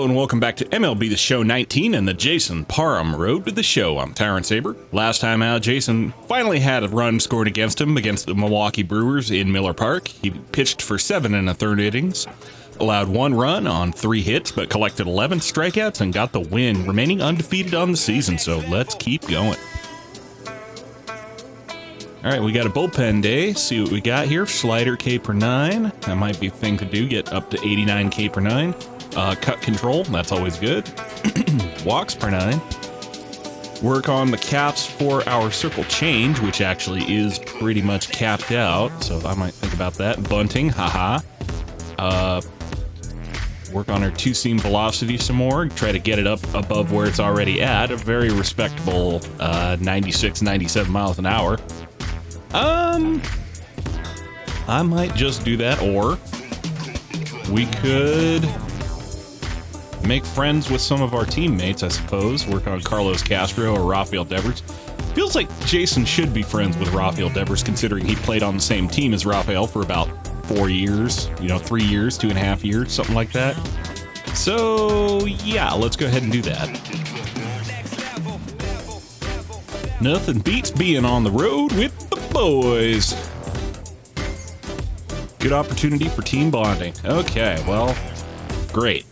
and welcome back to MLB The Show 19 and the Jason Parham Road to the Show. I'm Tyrant Saber. Last time out, Jason finally had a run scored against him against the Milwaukee Brewers in Miller Park. He pitched for 7 1/3 innings, allowed 1 run on 3 hits, but collected 11 strikeouts and got the win, remaining undefeated on the season, so let's keep going. All right, we got a bullpen day. See what we got here. Slider K per 9. That might be a thing to do. Get up to 89 K per 9. Cut control. That's always good. Walks per 9. Work on the caps for our circle change, which actually is pretty much capped out. So I might think about that. Bunting. Haha. Work on our two-seam velocity some more. Try to get it up above where it's already at. A very respectable 96, 97 miles an hour. I might just do that, or we could make friends with some of our teammates, I suppose. Work on Carlos Castro or Rafael Devers. Feels like Jason should be friends with Rafael Devers, considering he played on the same team as Rafael for about 4 years, 3 years, 2.5 years, something like that. So, yeah, let's go ahead and do that. Nothing beats being on the road with the boys. Good opportunity for team bonding. Okay, well, great.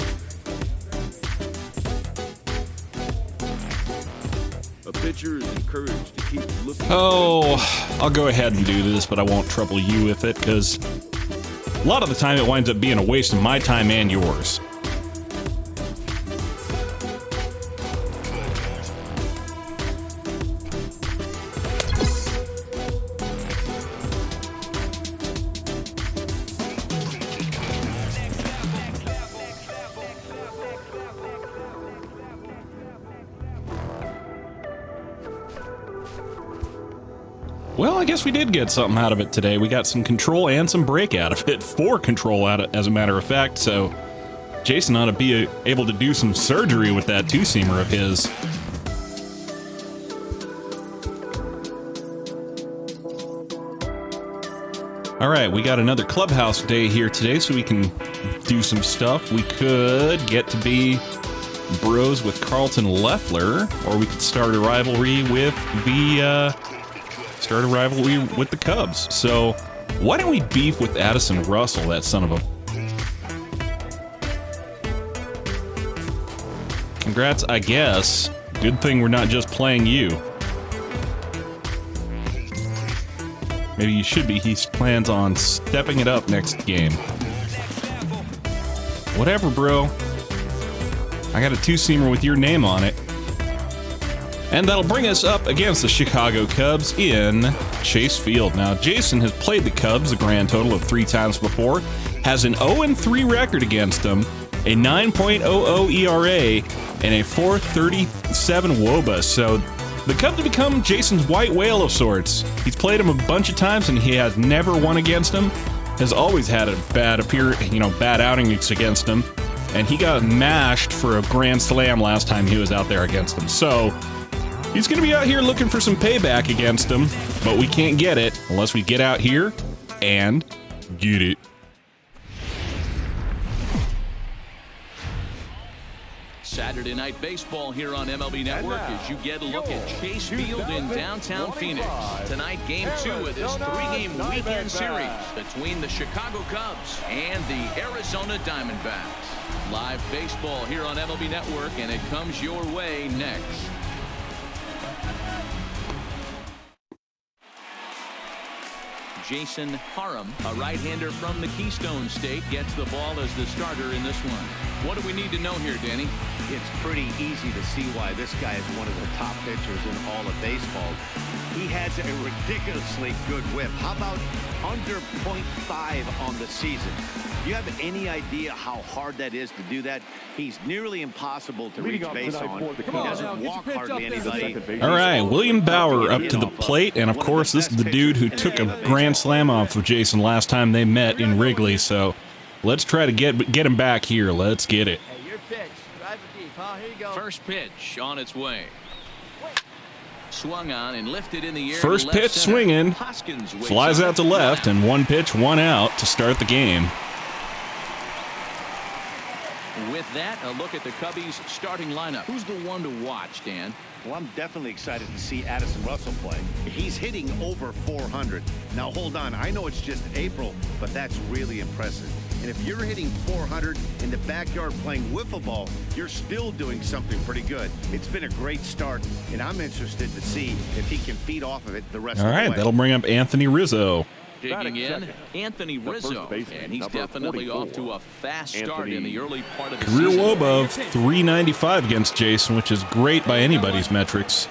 A pitcher is encouraged to keep looking. Oh, I'll go ahead and do this, but I won't trouble you with it, because a lot of the time it winds up being a waste of my time and yours. Well, I guess we did get something out of it today. We got some control and some break out of it. 4 control out of it, as a matter of fact, so Jason ought to be able to do some surgery with that two-seamer of his. All right, we got another clubhouse day here today, so we can do some stuff. We could get to be bros with Carlton Leffler, or we could start a rivalry with the Cubs. So why don't we beef with Addison Russell, that son of a... Congrats, I guess. Good thing we're not just playing you. Maybe you should be. He plans on stepping it up next game. Whatever, bro. I got a two-seamer with your name on it. And that'll bring us up against the Chicago Cubs in Chase Field. Now, Jason has played the Cubs a grand total of 3 times before, has an 0-3 record against them, a 9.00 ERA, and a 4.37 WOBA. So the Cubs have become Jason's white whale of sorts. He's played them a bunch of times, and he has never won against them. Has always had a bad outings against them, and he got mashed for a grand slam last time he was out there against them. So he's going to be out here looking for some payback against him, but we can't get it unless we get out here and get it. Saturday Night Baseball here on MLB Network as you get a look at Chase Field in downtown Phoenix. Tonight, Game 2 of this 3-game weekend series between the Chicago Cubs and the Arizona Diamondbacks. Live baseball here on MLB Network, and it comes your way next. Jason Parham, a right-hander from the Keystone State, gets the ball as the starter in this one. What do we need to know here, Danny? It's pretty easy to see why this guy is one of the top pitchers in all of baseball. He has a ridiculously good whip. How about under .5 on the season? Do you have any idea how hard that is to do that? He's nearly impossible to reach base on. He doesn't walk hardly anybody. All right, William Bauer up to the plate, and of course this is the dude who took a grand slam off of Jason last time they met in Wrigley, so let's try to get him back here. Let's get it. Hey, your pitch. Drive it deep, huh? Here you go. First pitch on its way. Swung on and lifted in the air. First pitch swinging, flies out to left, and 1 pitch, 1 out to start the game. With that, a look at the Cubbies starting lineup. Who's the one to watch, Dan? Well, I'm definitely excited to see Addison Russell play. He's hitting over 400. Now, hold on. I know it's just April, but that's really impressive. And if you're hitting 400 in the backyard playing wiffle ball, you're still doing something pretty good. It's been a great start, and I'm interested to see if he can feed off of it the rest of the way. All right, that'll bring up Anthony Rizzo. Digging in, Anthony Rizzo, and he's definitely off to a fast start in the early part of the Career season. WOBA of 395 against Jason, which is great by anybody's metrics.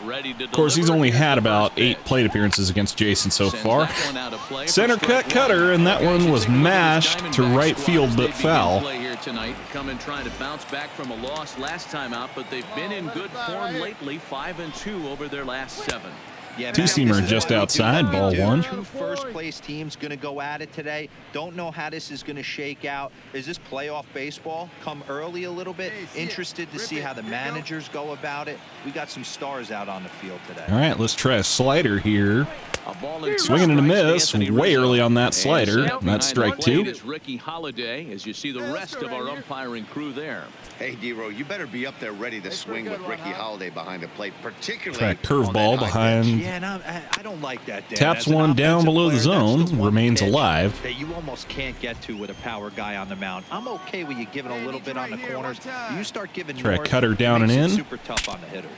Ready to Of course, he's only had about deliver. 8 plate appearances against Jason so Sends far. that one out of play for Center strike cut cutter, one. and that one was Take a look at mashed this to Diamondbacks right squad field, as but they begin foul. play here tonight, coming trying to bounce back from a loss last time out, but they've been in good form lately, 5-2 over their last 7. Yeah, Two-seamer just outside, ball one. Two first-place teams going to go at it today. Don't know how this is going to shake out. Is this playoff baseball? Come early a little bit. Interested to see how the managers go about it. We got some stars out on the field today. All right, let's try a slider here. A ball in Swinging and a miss, Anthony way Rizzo. early on that And slider. set That's strike behind the plate 2. is Ricky Holiday, as you see the rest of our umpiring crew there. Hey, D-Row, you better be up there ready to swing with Ricky Holiday behind the plate, particularly Try a on that curveball high behind. pitch. Yeah, and I don't like that, Dan. Taps As an one down offensive below the player, zone, that's the one remains pitch alive. that you almost can't get to with a power guy on the mound. I'm okay with you giving a little bit on the corners. You start giving Try a north, cutter down it makes and it in. super tough on the hitters.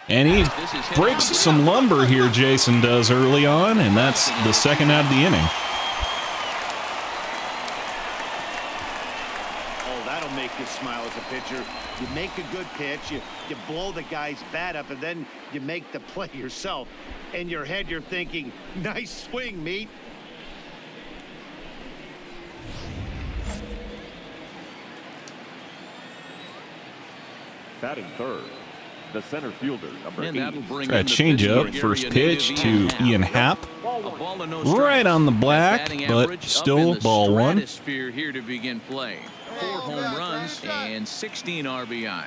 And he breaks some lumber here, Jason does early on, and that's the second out of the inning. Oh, that'll make you smile as a pitcher. You make a good pitch, you blow the guy's bat up, and then you make the play yourself. In your head, you're thinking, nice swing, meat. Batting third, the center fielder, number And that'll 80. bring Try a in the changeup, Pittsburgh first area pitch native to Ian Happ. A ball and no Right strikes. on the black, Batting but average up still in the ball one. stratosphere here to begin play. 4 home runs and 16 RBIs.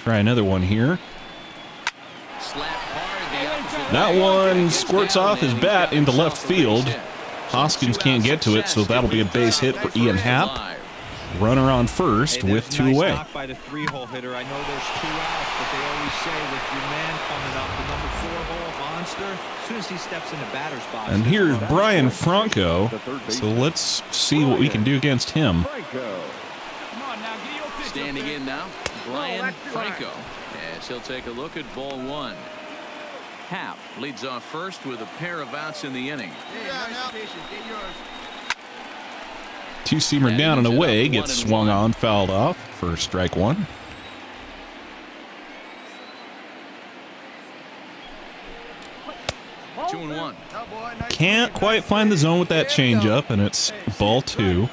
Try another one here. Slap hard the opposite That way. one Gets squirts down off his and he's bat got into himself left a base field. hit. Hoskins can't get to it, so that'll be a base hit for Ian Happ. Alive. Runner on first Hey, with there's 2 nice away. knock by the 3-hole hitter. I know there's 2 outs, but they always say with your man coming up, the number 4-hole monster, as soon as he steps in the batter's box. And here's Bryan Franco. So let's see what we can do against him. Franco. Standing in now, Bryan Franco, as he'll take a look at ball 1. Happ leads off first with a pair of outs in the inning. Two-seamer down and away, gets swung 1-1. on, fouled off for strike 1. Two and 1. Can't quite find the zone with that changeup, and it's ball 2.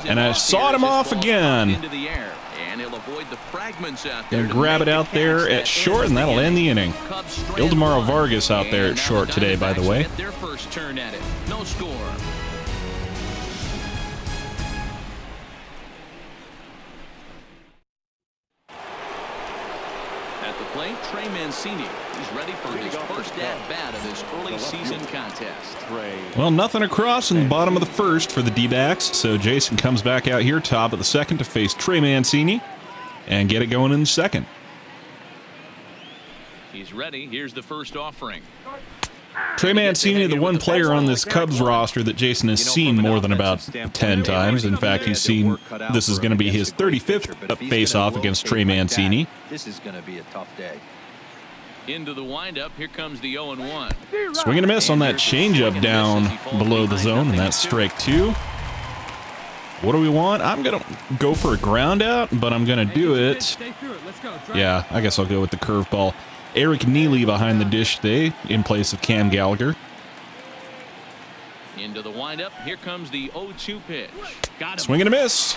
And I sawed him off again. Into the air, and he'll avoid the fragments out there. Gonna grab it out there at short, and that'll end the inning. Ildemaro Vargas out there at short today, by the way. Get their first turn at it. No score. At the plate, Trey Mancini. He's ready for his first at-bat of this early season contest. Well, nothing across in the bottom of the first for the D-backs, so Jason comes back out here top of the second to face Trey Mancini and get it going in the second. He's ready. Here's the first offering. Trey Mancini, the one player on this Cubs roster that Jason has seen more than about 10 times. In fact, he's seen this is going to be his 35th face-off against Trey Mancini. This is going to be a tough day. Into the windup. Here comes the 0-1. Swing and a miss on that changeup down below the zone, and that's strike 2. What do we want? I'm going to go for a ground out, but I'm going to do it. Yeah, I guess I'll go with the curveball. Eric Neely behind the dish today in place of Cam Gallagher. Into the windup. Here comes the 0-2 pitch. Got him. Swing and a miss.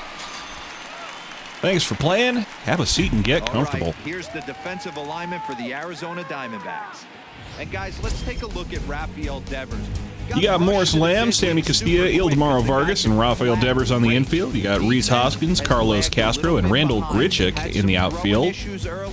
Thanks for playing. Have a seat and get comfortable. All right, here's the defensive alignment for the Arizona Diamondbacks. And guys, let's take a look at Rafael Devers. You got Morris Lamb, Sammy Castilla, Ildemaro Vargas, and Rafael Devers on the infield. You got Reese Hoskins, Carlos Castro, and Randall Grichuk in the outfield.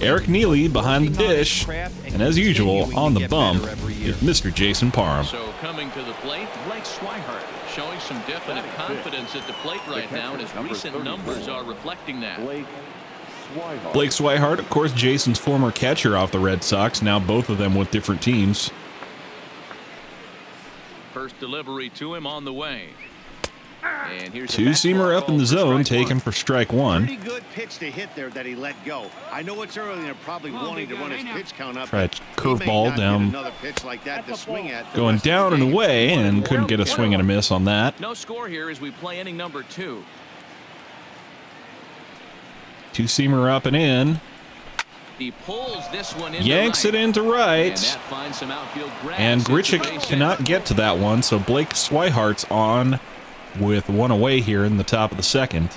Eric Neely behind the dish. And as usual, on the bump is Mr. Jason Parham. So coming to the plate, Blake Swihart showing some definite confidence at the plate right now, and his recent numbers are reflecting that. Blake Swihart, of course, Jason's former catcher off the Red Sox. Now both of them with different teams. First delivery to him on the way. And here's Two-seamer up in the zone, taken for strike one. Pretty good pitch to hit there that he let go. I know it's early and they're probably wanting to run his pitch count up. Tried curveball down, another pitch like that to swing at going down and away, and couldn't get a swing and a miss on that. No score here as we play inning number 2. Two-seamer up and in. He pulls this one in, Yanks it into right. And Grichuk cannot get to that one, so Blake Swihart's on with one away here in the top of the second.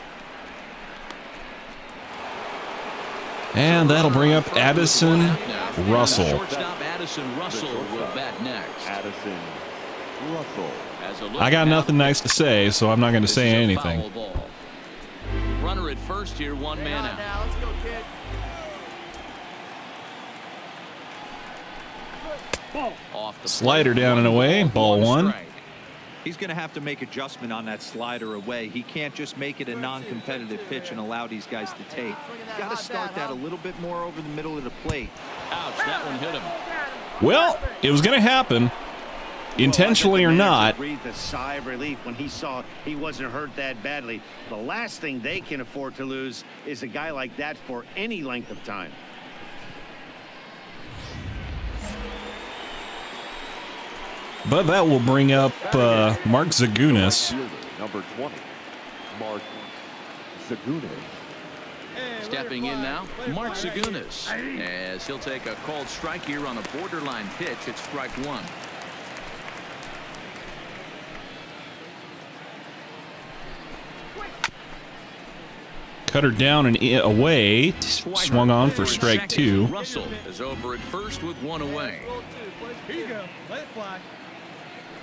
And that'll bring up Addison Russell. Shortstop Addison Russell will bat next. Addison Russell. I got nothing nice to say, so I'm not going to say anything. Runner at first here, one man out. Now, let's go, kid. Off the Slider down and away, ball one. He's going to have to make adjustment on that slider away. He can't just make it a non-competitive pitch and allow these guys to take. He's got to start that a little bit more over the middle of the plate. Ouch, that one hit him. Well, it was going to happen, intentionally or not. Breathed a sigh of relief when he saw he wasn't hurt that badly. The last thing they can afford to lose is a guy like that for any length of time. But that will bring up Mark Zagunis. Number 20, Mark Zagunis. Stepping in now, Mark Zagunis, as he'll take a called strike here on a borderline pitch. It's strike one. Cutter down and away, swung on for strike two. Russell is over at first with one away. Here you go. Let it fly.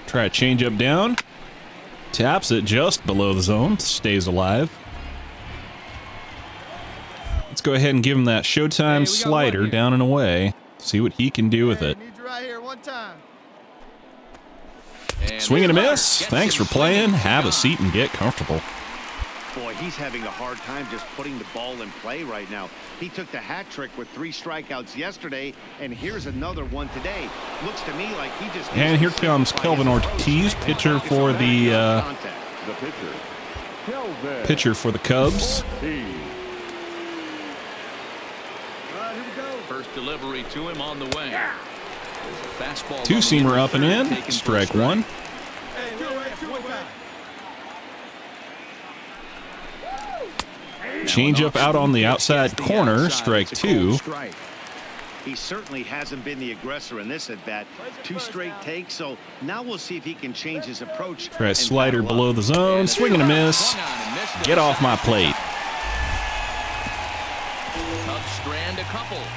Try a changeup down. Taps it just below the zone. Stays alive. Let's go ahead and give him that Showtime slider down and away. See what he can do with it. Need you right here one time. Swing and a miss. Thanks for playing. Have a seat and get comfortable. Boy, he's having a hard time just putting the ball in play right now. He took the hat trick with 3 strikeouts yesterday, and here's another one today. Looks to me like he just... And here comes Kelvin Ortiz, pitcher for the pitcher for the Cubs. First delivery to him on the way. Fastball. Two-seamer up and in. Strike one. Changeup out on the outside corner, strike two. He certainly hasn't been the aggressor in this at bat. 2 straight takes, so now we'll see if he can change his approach. Try a slider below the zone, swing and a miss. Get off my plate.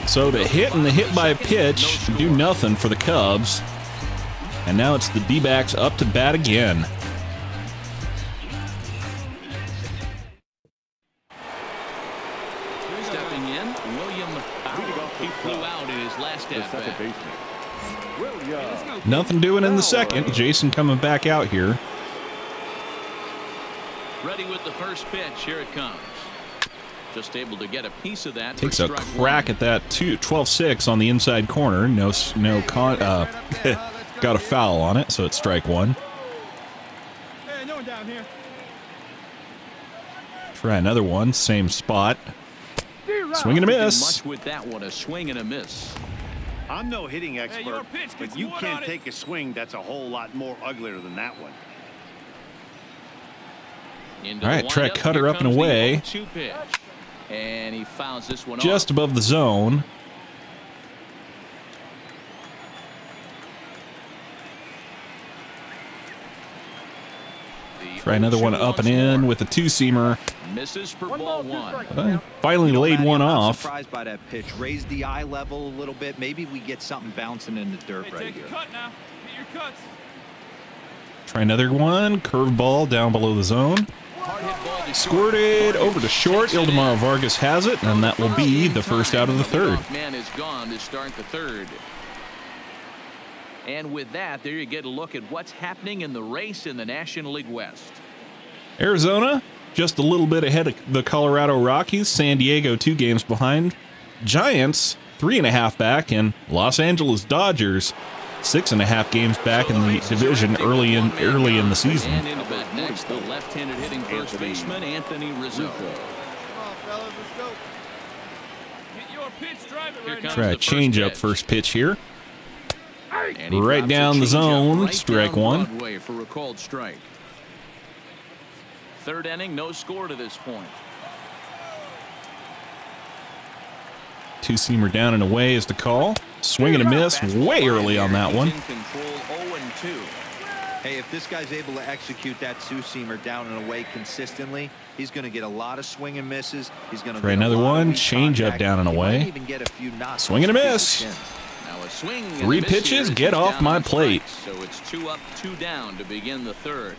So the hit and the hit by pitch do nothing for the Cubs. And now it's the D-backs up to bat again. Nothing doing in the second. Jason coming back out here. Ready with the first pitch. Here it comes. Just able to get a piece of that. Takes a crack at that 12-6 on the inside corner. Got a foul on it, so it's strike one. Hey, no one down here. Try another one, same spot. Swing and a miss. Much with that one, a swing and a miss. I'm no hitting expert, but you can't take a swing that's a whole lot more uglier than that one. All right, try cutter up and away. And he fouls this one just above the zone. Try another one up and in with a two-seamer. Misses for ball one. Finally laid one off. Surprised by that pitch. Raise the eye level a little bit. Maybe we get something bouncing in the dirt right here. Cut now. Get your cuts. Try another one. Curveball down below the zone. Squirted over to short. Ildemaro Vargas has it, and that will be the first out of the third. Man is gone to start the third. And with that, there you get a look at what's happening in the race in the National League West. Arizona, just a little bit ahead of the Colorado Rockies. San Diego, 2 games behind. Giants, 3.5 back, and Los Angeles Dodgers, 6.5 games back in the division early in the season. And into bat next, the left-handed hitting first baseman Anthony Rizzo. Come on, fellas, let's go. Get your pitch driver right now. Try a change-up first pitch here. And he Right drops down a the changeup zone, right strike down one. Broadway for a called strike. Third inning, no score to this point. 2-seamer down and away is the call. Swing and a miss way early on that one. In control, 0-2. Hey, if this guy's able to execute that 2-seamer down and away consistently, he's going to get a lot of swing and misses. He's going to Try another one. Change up down and away. Swing and a miss. Now a swing. 3 pitches. Get off my plate. So it's 2 up, 2 down to begin the third.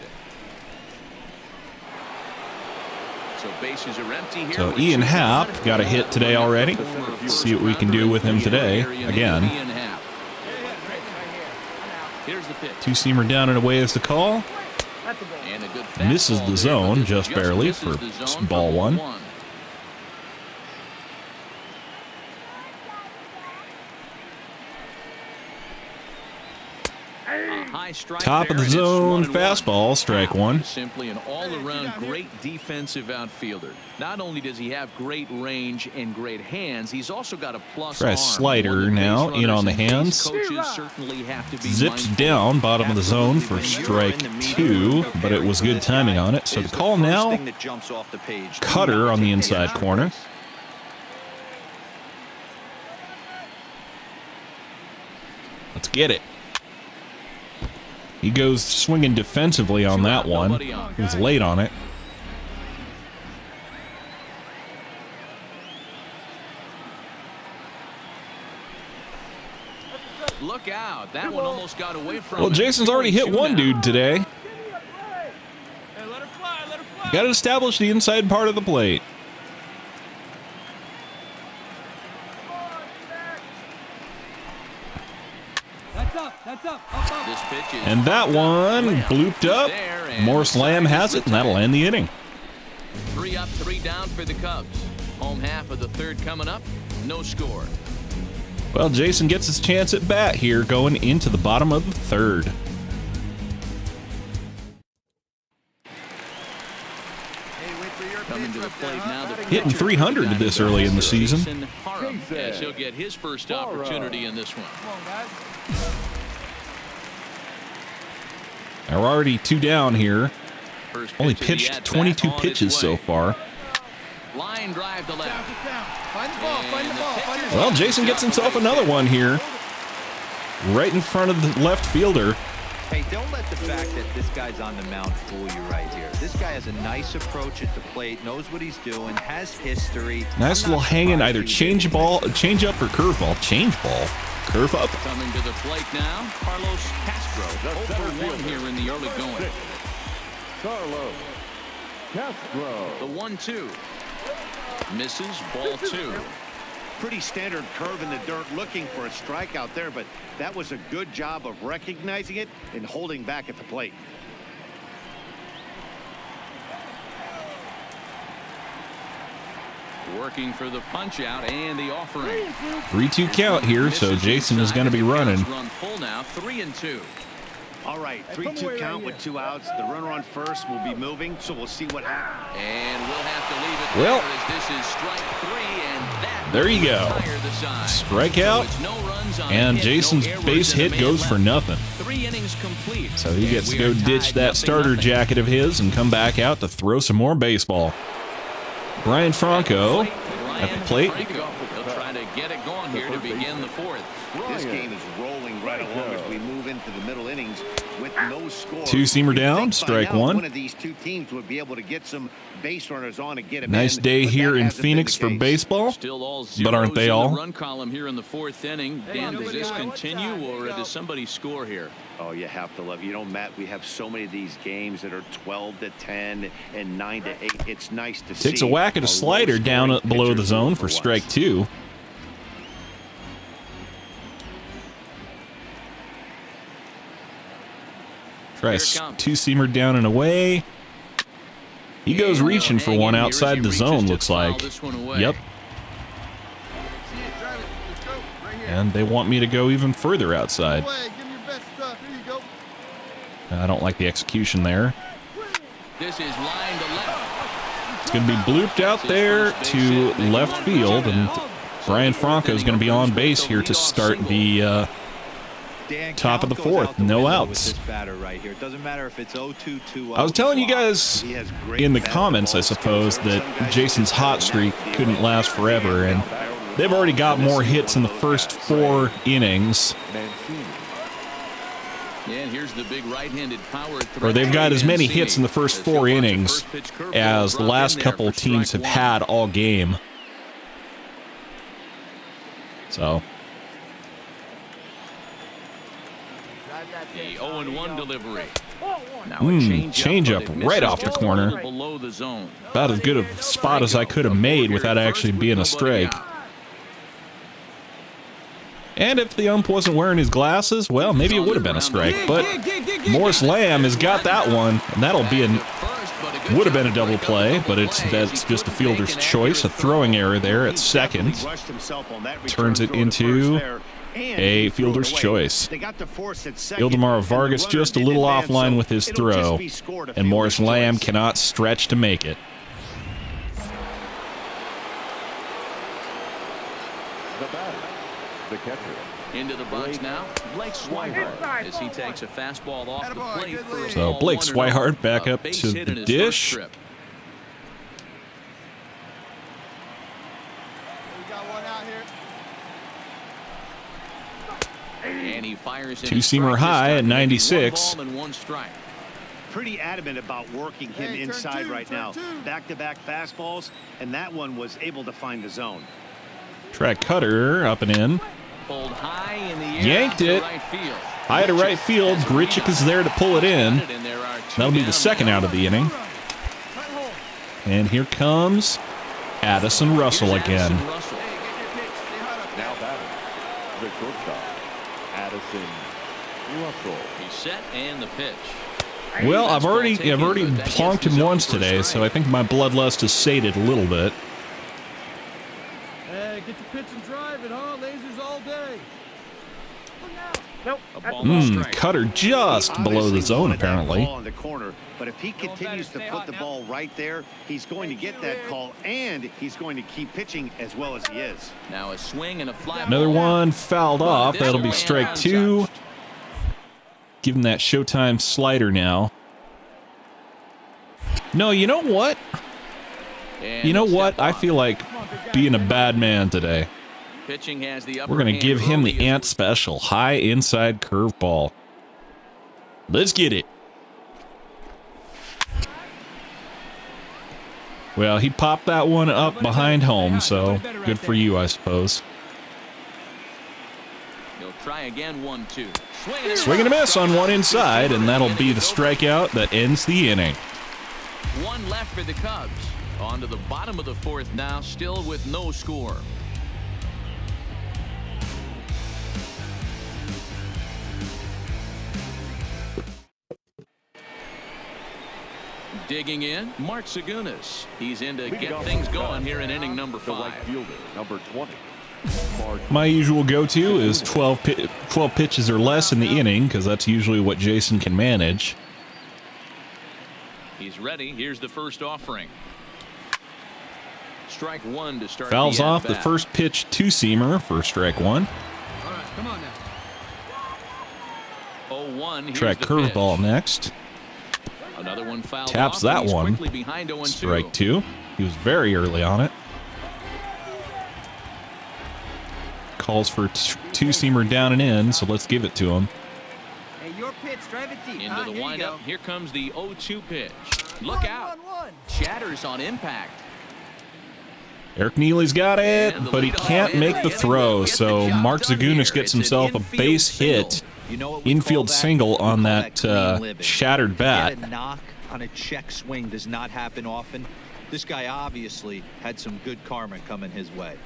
So bases are empty here. So Ian Happ got a hit today already. Let's see what we can do with him today. Again. Here's the pitch. 2-seamer down and away is the call. And a good Misses fastball the there, zone but just barely misses for the zone ball one. 1-1. Top of the zone, fastball, strike one. Simply an all-around great defensive outfielder. Not only does he have great range and great hands, he's also got a plus Try a arm. slider now, in on the hands. Zipped down, bottom of the zone for strike 2, but it was good timing on it. So the call now, cutter on the inside corner. Let's get it. He goes swinging defensively on that one. He was late on it. Look out. That one almost got away from Well, him. Jason's already hit one dude today. Hey, let her fly, let her fly. Got to establish the inside part of the plate. That's up. This pitch is And that one blooped up. Morris Lamb has it, and that'll end the inning. 3 up, 3 down for the Cubs. Home half of the third coming up. No score. Well, Jason gets his chance at bat here going into the bottom of the third. Coming to the plate now. Hitting 300 this early in the season. Jason Parham, as he'll get his first opportunity in this one. Come on, guys. Now we're already 2 down here. First Only pitch of the pitched at-bat 22 on its pitches so way. far. Line drive to left. Down. Find the ball, find the ball, find the ball. Well, Jason gets himself another one here. Right in front of the left fielder. Hey, don't let the fact that this guy's on the mound fool you right here. This guy has a nice approach at the plate, knows what he's doing, has history. Nice little hanging, either change ball, change up or curveball. Change ball. Curve up. Coming to the plate now, Carlos Castro. 0-1 here in the early going. Carlos Castro. The 1-2. Misses, ball 2. Pretty standard curve in the dirt, looking for a strikeout there, but that was a good job of recognizing it and holding back at the plate. Working for the punch out and the offering. 3-2 count here, so Jason is going to be running. Run full now, 3-2. All right, 3-2 count with 2 outs. The runner on first will be moving, so we'll see what happens. And we'll have to leave it Well, there as this is strike 3, and that there you go. retire the side. Strikeout, So it's no runs on and a hit, Jason's no errors, base and a hit man goes left. for nothing. 3 innings complete. So he gets to And we go are ditch tied, that starter 0-0. jacket of his and come back out to throw some more baseball. Bryan Franco at the plate. Franco. He'll try to get it going here to begin the fourth. This game is rolling right along as we move into the middle innings with no score. Two-seamer down, strike one. One of these two teams would be able to get some base runners on and get him Nice in, day but here that in hasn't been Phoenix the for case. baseball. Still all But aren't they zeros in all? the run column here in the fourth inning. Dan, does this continue or does somebody score here? Oh, you have to love. You know, Matt, we have so many of these games that are 12-10 and 9-8. It's nice to see. Takes a whack at a slider down below the zone for strike two. Try a two-seamer down and away. He goes reaching for one outside the zone, looks like. Yep. And they want me to go even further outside. I don't like the execution there. This is line to left. It's going to be blooped out there to left field, and Bryan Franco is going to be on base here to start the top of the fourth. No outs. I was telling you guys in the comments, I suppose, that Jason's hot streak couldn't last forever, and they've already got more hits in the first 4 innings. And here's the big right-handed power throw. Or they've got as many hits in the first 4 innings as the last couple teams have had all game. So. A 0-1 delivery. Change-up right off the corner. Below the zone. About as good a spot as I could have made without actually being a strike. And if the ump wasn't wearing his glasses, well, maybe it would have been a strike. But Morris Lamb has got that one, and that'll be would have been a double play, but that's just a fielder's choice. A throwing error there at second turns it into a fielder's choice. Ildemaro Vargas just a little offline with his throw, and Morris Lamb cannot stretch to make it. The catcher. Into the box now, Blake Swihart, as he takes a fastball off the plate. For So Blake Swihart back up to the dish. We got one out here. And he fires in Two-seamer high at 96. One ball and one strike. Pretty adamant about working him inside right now. Back-to-back fastballs, and that one was able to find the zone. Track cutter up and in. Pulled high in the air. Yanked it. Right field. High to right field. Grichuk is there to pull it in. That'll be the second out of the inning. And here comes Addison Russell again. Now batting, the shortstop, Addison Russell. He's set and the pitch. Well, I've already plonked him once today, so I think my bloodlust has sated a little bit. Hey, get your pitch and drive it, huh? Lasers all day. Cutter just below the zone, apparently. In the corner, but if he continues to put the ball right there, he's going to get that call, and he's going to keep pitching as well as he is. Now a swing and a fly. Another one fouled off. That'll be strike two. Give him that Showtime slider now. No, you know what? You know what? I feel like being a bad man today. Pitching has the upper We're going to hand give him the early. Ant special. High inside curveball. Let's get it. Well, he popped that one up behind home, so good for you, I suppose. He'll try again, 1-2. Swing and a miss on one inside, and that'll be the strikeout that ends the inning. One left for the Cubs. On to the bottom of the fourth now, still with no score. Digging in, Mark Segunas. He's in to get things going here in inning number 5. The right fielder, number 20. My usual go-to is 12 pitches or less in the inning, because that's usually what Jason can manage. He's ready. Here's the first offering. Strike one to start. Fouls off the first pitch two-seamer for strike one. All right, come on now. 0-1. Track curveball next. Another one fouled Taps off. that He's one. quickly behind 0-2. Strike two. He was very early on it. calls for two-seamer down and in, so let's give it to him. Hey, your pitch, drive it deep. Into the windup. Here comes the 0-2 pitch. Look out. Shatters on impact. Eric Neely's got it, but he can't make the throw, so Mark Zagunis gets himself a base hit, infield single on that shattered bat. A knock on a check swing does not happen often. This guy obviously had some good karma coming his way.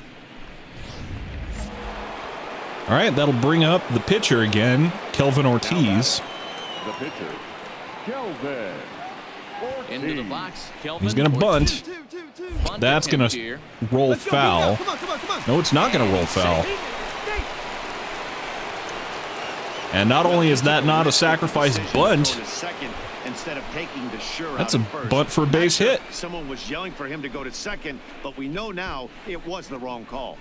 All right, that'll bring up the pitcher again, Kelvin Ortiz. The pitcher, Kelvin Ortiz. Into the box. Kelvin He's going to bunt. That's going to roll foul. No, it's not going to roll foul. And not only is that not a sacrifice bunt, that's a bunt for a base hit. Someone was yelling for him to go to second, but we know now it was the wrong call.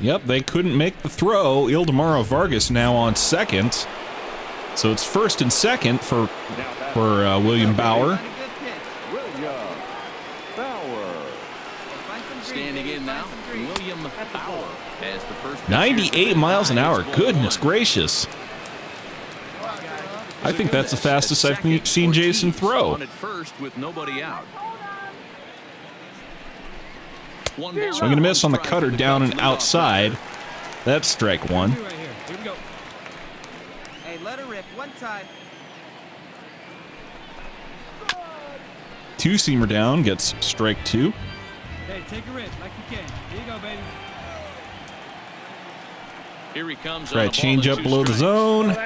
Yep, they couldn't make the throw. Ildemaro Vargas now on second. So it's first and second for William Bauer. Standing in now, William Bauer as the first. 98 miles an hour. Goodness gracious. I think that's the fastest I've seen Jason throw. At first with nobody out. Swing and a miss on the cutter down and outside. That's strike one. Here we go. Hey, let her rip one time. Two-seamer down, gets strike two. Hey, take a rip like you can. Here you go, baby. Here he comes. Try change up below the zone.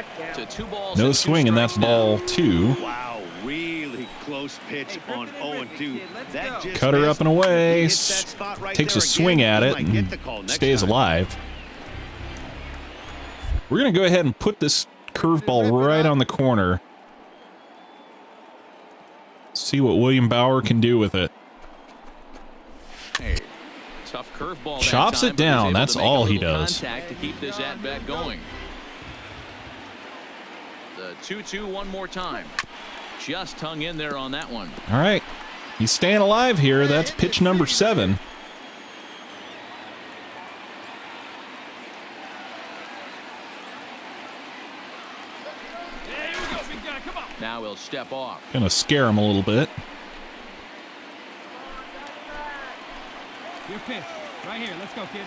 No swing, and that's ball two. Wow, really close pitch on 0-2. That just Cutter up and away. Hits that spot right Takes there a swing again. at He it might get the call and next stays time. alive. We're going to go ahead and put this curveball right on the corner. See what William Bauer can do with it. Hey, tough curveball. Chops it down. That's all he does. To keep this at bat going. The 2-2 one more time. Just hung in there on that one. All right. He's staying alive here. That's pitch number 7. Hey, here we go, big guy. Come on. Now he'll step off. Gonna scare him a little bit. Your pitch. Right here. Let's go, kid.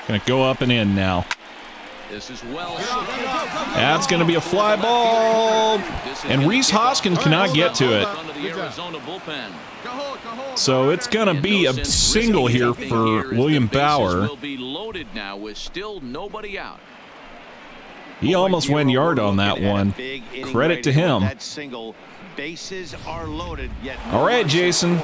Gonna go up and in now. This is well. That's gonna be a fly ball. And Reese Hoskins cannot get to it. Under the Arizona bullpen. So it's gonna be a single here for William Bauer. Will be loaded now with still nobody out. He almost went yard on that one. Credit to him. That single, bases are loaded, yet All right, Jason.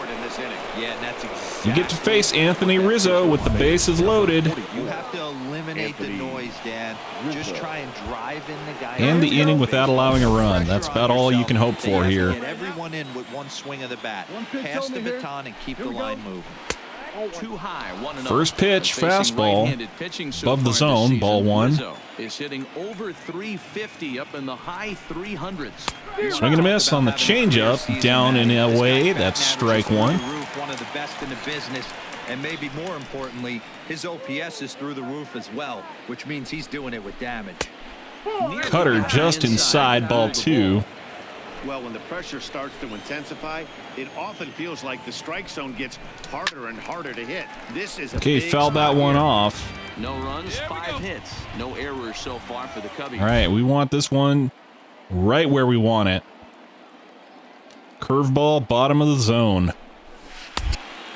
Yeah, and that's You get to face Anthony Rizzo with the bases loaded. You have to eliminate the noise, Dan. Just try and drive in the guy. And the inning without allowing a run. That's about all you can hope for here. Get everyone in with one swing of the bat. Pass the baton and keep the line moving. Too high, 1-0. First pitch, Facing fastball, right-handed pitching so above the far this zone, season, ball one. Rizzo is hitting over 350 up in the high 300s. Swing and a miss on the changeup, down and away. That's strike one. One of the best in the business, and maybe more importantly, his OPS is through the roof as well, which means he's doing it with damage. Cutter just inside, ball two. Well, when the pressure starts to intensify, it often feels like the strike zone gets harder and harder to hit. This is a Okay, big fouled that spot one here. off. No runs, 5 hits. No errors so far for the Cubbies. All right, we want this one right where we want it. Curveball, bottom of the zone.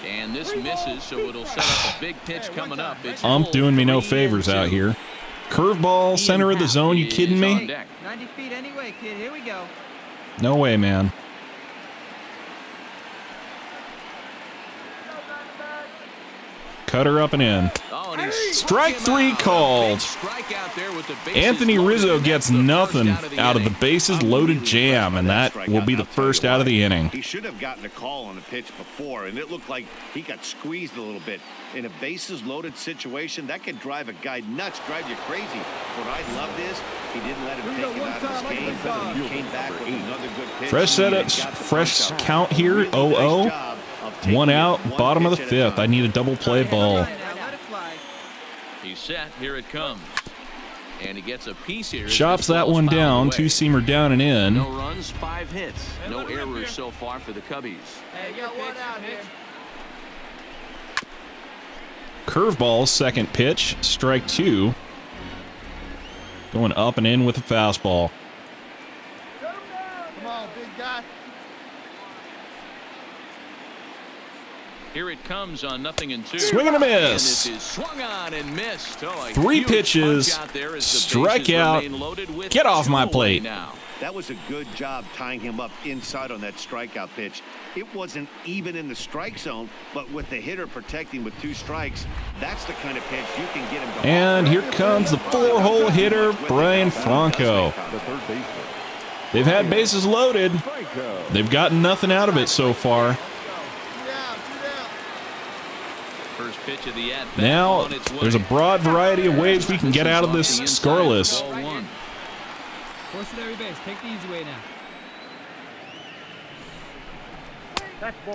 And this misses, so it'll set up a big pitch coming up. It's Doing me no 3-2. favors out here. Curveball, center of the zone. You kidding Is on me? deck. 90 feet anyway, kid. Here we go. No way, man. Cutter up and in. Oh, and he Strike struck him three out. called. Big strike out there with the bases Anthony loaded, Rizzo and gets that's the nothing first out of the inning. bases loaded jam, and that will be the first out of the inning. He should have gotten a call on the pitch before, and it looked like he got squeezed a little bit. In a bases loaded situation, that could drive a guy nuts, drive you crazy. What I loved is he didn't let him take him out of this game. He came back with another good pitch. Fresh setup, fresh count here, 0-0. taking One it out, one bottom of the pitch at a fifth. time. I need a double play ball. Now let it fly. He's set. Here it comes. And he gets a piece here. as Chops this that ball's one fouled down. away. Two-seamer down and in. No runs, 5 hits. No errors so far for the Cubbies. Hey, you got one out here. Curveball, second pitch. Strike 2. Going up and in with a fastball. Come on, big guy. Here it comes on 0-2. Swing and a And miss. this is swung on and missed. Oh, a 3 huge pitches. punch out there as the Strike bases out. remain loaded with Get off 2 my away plate. now. That was a good job tying him up inside on that strikeout pitch. It wasn't even in the strike zone, but with the hitter protecting with 2 strikes, that's the kind of pitch you can get him to. And here comes the 4-hole hitter, Bryan Franco. The third baseman. They've had bases loaded. Franco. They've gotten nothing out of it so far. First pitch of the at-bat Now, on its way. there's a broad variety of ways we can get out of this Off the inside, scoreless. ball 1. Force it every base. Take the easy way now.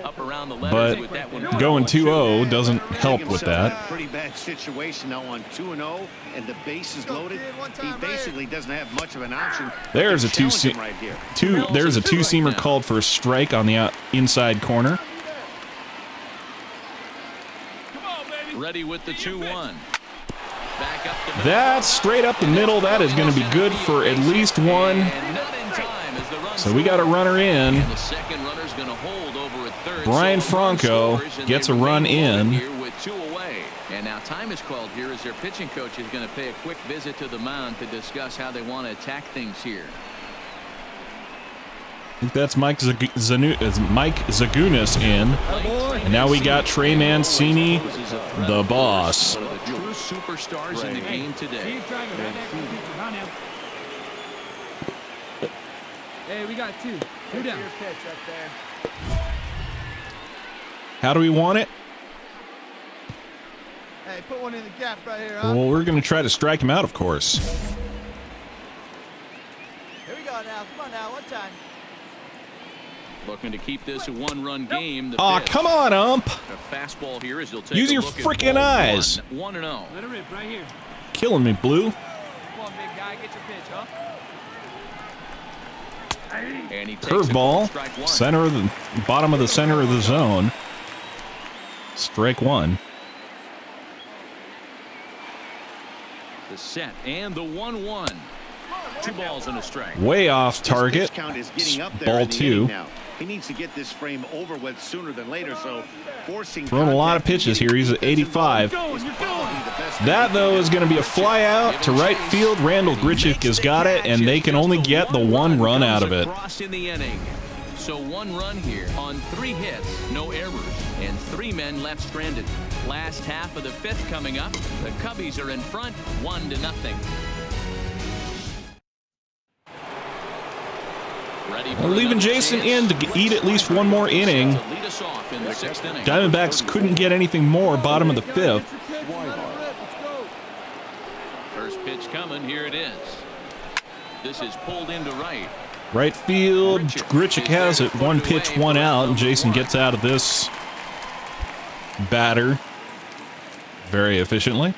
Up around the letters But with that one. going 2-0 doesn't help with that. Pretty bad situation now on 2-0, and the base is loaded. He basically doesn't have much of an option. There's a to challenge him two-seamer right here. there's a two-seamer called for a strike on the inside corner. Ready with the 2-1. Back up the middle. That's straight up the middle. That is going to be good for at least one. And not in time as the run So we got a runner in. And the second runner's going to hold over at third. Bryan So one Franco scores, and gets they a run remain loaded in. here with 2 away. And now time is called here as their pitching coach is going to pay a quick visit to the mound to discuss how they want to attack things here. I think that's Mike Zagunis in. And now we got Trey Mancini, the boss. One of the true superstars in the game today. Keep driving right next to the pitcher. Run out. Hey, we got 2. 2 down. How do we want it? Hey, put one in the gap right here, huh? Well, we're going to try to strike him out, of course. Here we go now. Come on now. One time. Looking to keep this a 1-run game. The Aw, pitch. come on, ump. A fastball here as they'll take Use a your look at frickin' ball eyes. 1-0. Let it rip right here. Killing me, Blue. Come on, big guy. Get your pitch, huh? And he takes it for Curveball, strike 1. center of the bottom of the center of the zone. Strike 1. The set and the 1-1. 2 balls and a strike. Way off target. His count is getting up there Ball in the 2. inning now. He needs to get this frame over with sooner than later, so forcing Throwing a lot of contact pitches and here. He's at getting 85. is probably the best That, thing though, he is can going to be a fly out to right field. Randall Grichuk has got it, and they can only get the 1 run out of it. Across in the inning. So 1 run here on 3 hits, no errors, and 3 men left stranded. Last half of the 5th coming up. The Cubbies are in front, 1-0. We're leaving Jason in to eat at least one more inning. Lead us off in the 6th inning. Diamondbacks couldn't get anything more. Bottom of the 5th. First pitch coming. Here it is. This is pulled into right. Right field. Grichuk has it. 1 pitch, 1 out. And Jason gets out of this batter very efficiently.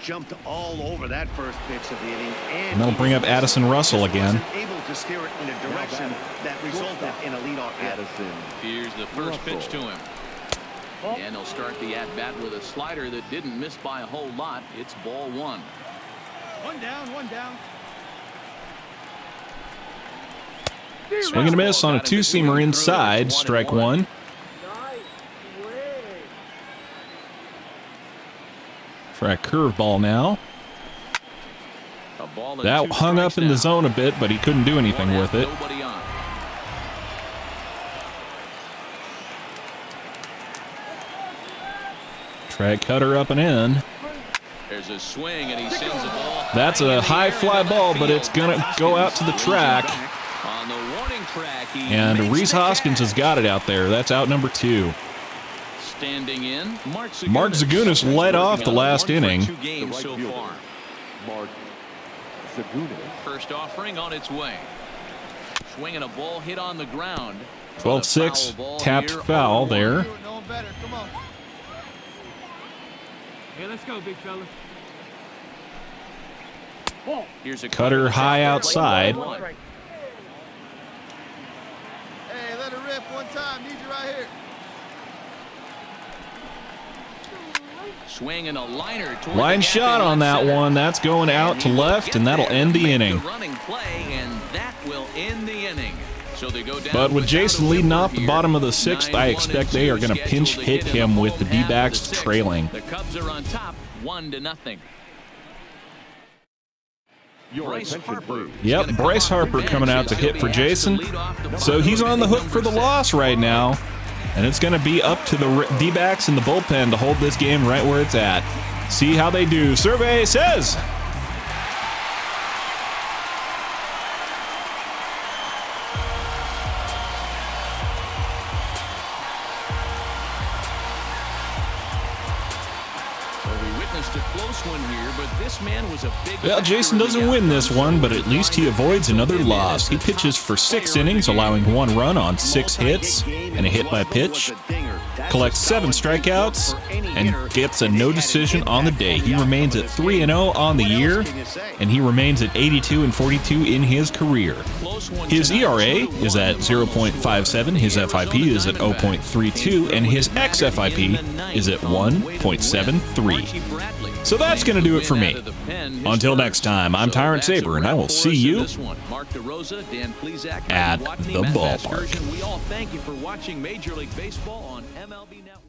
jumped all over that first pitch of the inning, And that'll bring up Addison Russell again. wasn't able to steer it in a direction that resulted in a leadoff hit. Addison. Here's the first pitch to him. And he'll start the at-bat with a slider that didn't miss by a whole lot. It's ball 1. One down, one down. Swing and a miss on a two-seamer inside, strike 1. Try a curveball now. That hung up in the zone a bit, but he couldn't do anything with it. Try cutter up and in. There's a swing and he sends the ball. That's a high fly ball, but it's gonna go out to the track. On the warning track, And Rhys Hoskins has got it out there. That's out number 2. Standing in, Mark Zagunis led off the last inning. 2 games so far. Mark Zagunis. First offering on its way. Swinging a ball hit on the ground. 12-6, tapped foul there. better. Come on. Hey, let's go, big fella. Here's a Cutter high outside. Hey, let it rip one time. Need you right here. Swing and a liner. toward Line the gap shot in on left that center. one. That's going out to he will left, get and that'll there end to the make inning. running play, and that will end the inning. So they go down But with without Jason a leading whipper off the here. bottom of the sixth, I 9-1 expect and they are 2 going to pinch scheduled to hit hit in him the with the home half of D-backs the sixth. trailing. The Cubs are on top, 1-0. Your Bryce attention, Harper. please. Yep, Bryce Harper coming out to hit for Jason. So he's on the hook for the loss right now. And it's going to be up to the D-backs in the bullpen to hold this game right where it's at. See how they do. Survey says... A close one here, but this man was a big Well, Jason doesn't win this one, but at least he avoids another loss. He pitches for 6 innings, allowing 1 run on 6 hits and a hit by pitch, collects 7 strikeouts, and gets a no decision on the day. He remains at 3-0 on the year, and he remains at 82-42 in his career. His ERA is at 0.57, his FIP is at 0.32, and his xFIP is at 1.73. So that's going to do it for me. Until next time, I'm Tyrant Saber, and I will see you at the ballpark. We all thank you for watching Major League Baseball on MLB Network.